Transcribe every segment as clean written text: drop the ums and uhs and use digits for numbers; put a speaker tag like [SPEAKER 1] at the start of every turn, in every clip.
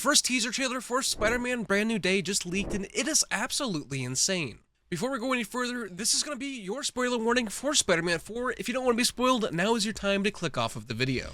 [SPEAKER 1] first teaser trailer for Spider-Man Brand New Day just leaked, and it is absolutely insane. Before we go any further, this is going to be your spoiler warning for Spider-Man 4. If you don't want to be spoiled, now is your time to click off of the video.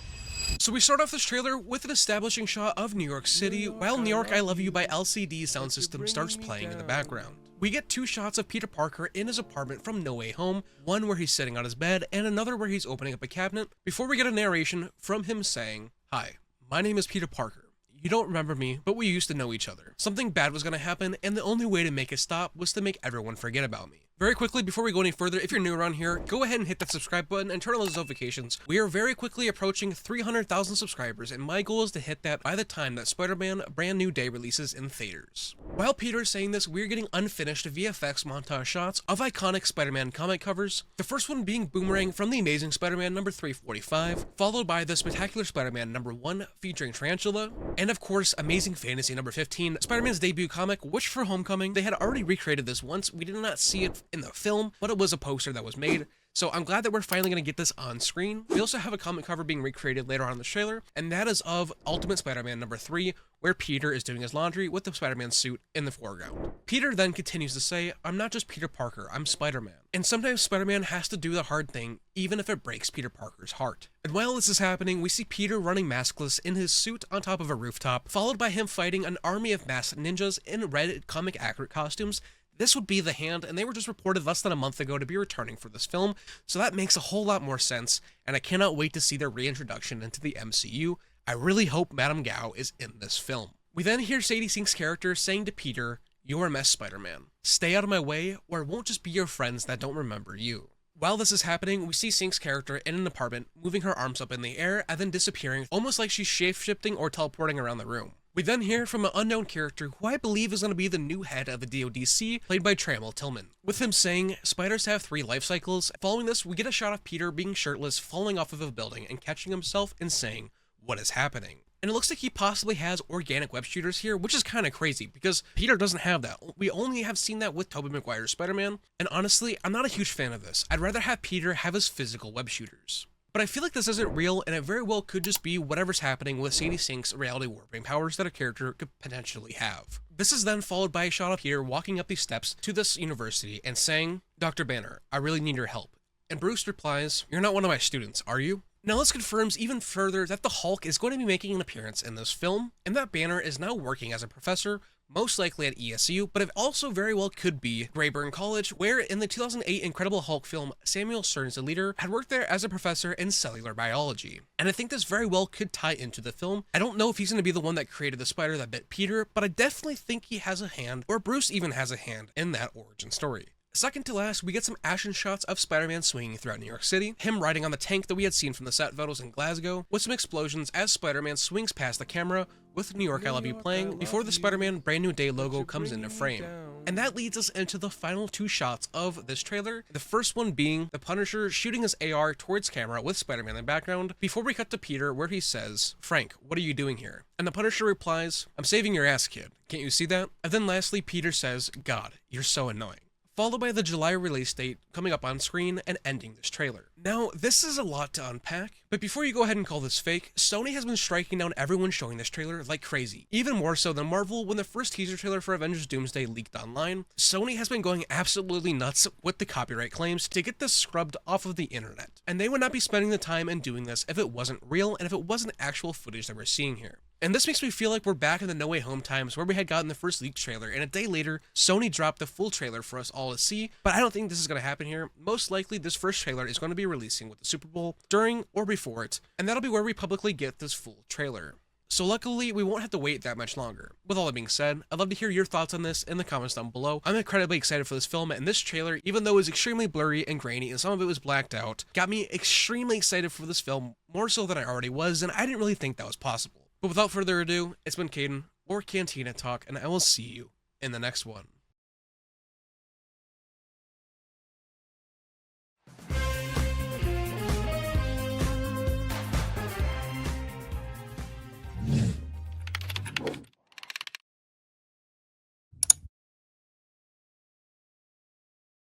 [SPEAKER 1] So we start off this trailer with an establishing shot of New York City, while New York I Love You by LCD sound system starts playing in the background. We get two shots of Peter Parker in his apartment from No Way Home, one where he's sitting on his bed, and another where he's opening up a cabinet, before we get a narration from him saying, "Hi, my name is Peter Parker. You don't remember me, but we used to know each other. Something bad was going to happen, and the only way to make it stop was to make everyone forget about me." Very quickly, before we go any further, if you're new around here, go ahead and hit that subscribe button and turn on those notifications. We are very quickly approaching 300,000 subscribers, and my goal is to hit that by the time that Spider-Man Brand New Day releases in theaters. While Peter is saying this, we're getting unfinished VFX montage shots of iconic Spider-Man comic covers, the first one being Boomerang from The Amazing Spider-Man number 345, followed by The Spectacular Spider-Man number 1 featuring Tarantula, and of course Amazing Fantasy number 15, Spider-Man's debut comic, which for Homecoming, they had already recreated this once. We did not see it in the film, but it was a poster that was made. So I'm glad that we're finally going to get this on screen. We also have a comic cover being recreated later on in the trailer, and that is of Ultimate Spider-Man number 3, where Peter is doing his laundry with the Spider-Man suit in the foreground. Peter then continues to say, "I'm not just Peter Parker, I'm Spider-Man." And sometimes Spider-Man has to do the hard thing, even if it breaks Peter Parker's heart. And while this is happening, we see Peter running maskless in his suit on top of a rooftop, followed by him fighting an army of masked ninjas in red comic accurate costumes. This would be the Hand, and they were just reported less than a month ago to be returning for this film, so that makes a whole lot more sense, and I cannot wait to see their reintroduction into the MCU. I really hope Madame Gao is in this film. We then hear Sadie Sink's character saying to Peter, "You're a mess, Spider-Man. Stay out of my way, or it won't just be your friends that don't remember you." While this is happening, we see Sink's character in an apartment, moving her arms up in the air and then disappearing, almost like she's shape-shifting or teleporting around the room. We then hear from an unknown character who I believe is going to be the new head of the DODC, played by Trammell Tillman, with him saying, "Spiders have 3 life cycles." Following this, we get a shot of Peter being shirtless, falling off of a building and catching himself and saying, "What is happening?" And it looks like he possibly has organic web shooters here, which is kind of crazy because Peter doesn't have that. We only have seen that with Tobey Maguire's Spider-Man, and honestly, I'm not a huge fan of this. I'd rather have Peter have his physical web shooters. But I feel like this isn't real, and it very well could just be whatever's happening with Sadie Sink's reality warping powers that a character could potentially have. This is then followed by a shot of Peter walking up these steps to this university and saying, "Dr. Banner, I really need your help." And Bruce replies, "You're not one of my students, are you?" Now this confirms even further that the Hulk is going to be making an appearance in this film, and that Banner is now working as a professor, most likely at ESU, but it also very well could be Grayburn College, where in the 2008 Incredible Hulk film, Samuel Stern's the leader, had worked there as a professor in cellular biology. And I think this very well could tie into the film. I don't know if he's going to be the one that created the spider that bit Peter, but I definitely think he has a hand, or Bruce even has a hand, in that origin story. Second to last, we get some action shots of Spider-Man swinging throughout New York City, him riding on the tank that we had seen from the set photos in Glasgow, with some explosions as Spider-Man swings past the camera, with New York I Love You playing, before the Spider-Man Brand New Day logo comes into frame. And that leads us into the final 2 shots of this trailer, the first one being the Punisher shooting his AR towards camera with Spider-Man in the background, before we cut to Peter where he says, "Frank, what are you doing here?" And the Punisher replies, "I'm saving your ass, kid. Can't you see that?" And then lastly, Peter says, "God, you're so annoying," followed by the July release date coming up on screen and ending this trailer. Now, this is a lot to unpack, but before you go ahead and call this fake, Sony has been striking down everyone showing this trailer like crazy. Even more so than Marvel when the first teaser trailer for Avengers Doomsday leaked online. Sony has been going absolutely nuts with the copyright claims to get this scrubbed off of the internet. And they would not be spending the time in doing this if it wasn't real and if it wasn't actual footage that we're seeing here. And this makes me feel like we're back in the No Way Home times where we had gotten the first leaked trailer and a day later, Sony dropped the full trailer for us all to see, but I don't think this is going to happen here. Most likely, this first trailer is going to be releasing with the Super Bowl, during or before it, and that'll be where we publicly get this full trailer. So luckily, we won't have to wait that much longer. With all that being said, I'd love to hear your thoughts on this in the comments down below. I'm incredibly excited for this film, and this trailer, even though it was extremely blurry and grainy and some of it was blacked out, got me extremely excited for this film, more so than I already was, and I didn't really think that was possible. But without further ado, it's been Caden, or Cantina Talk, and I will see you in the next one.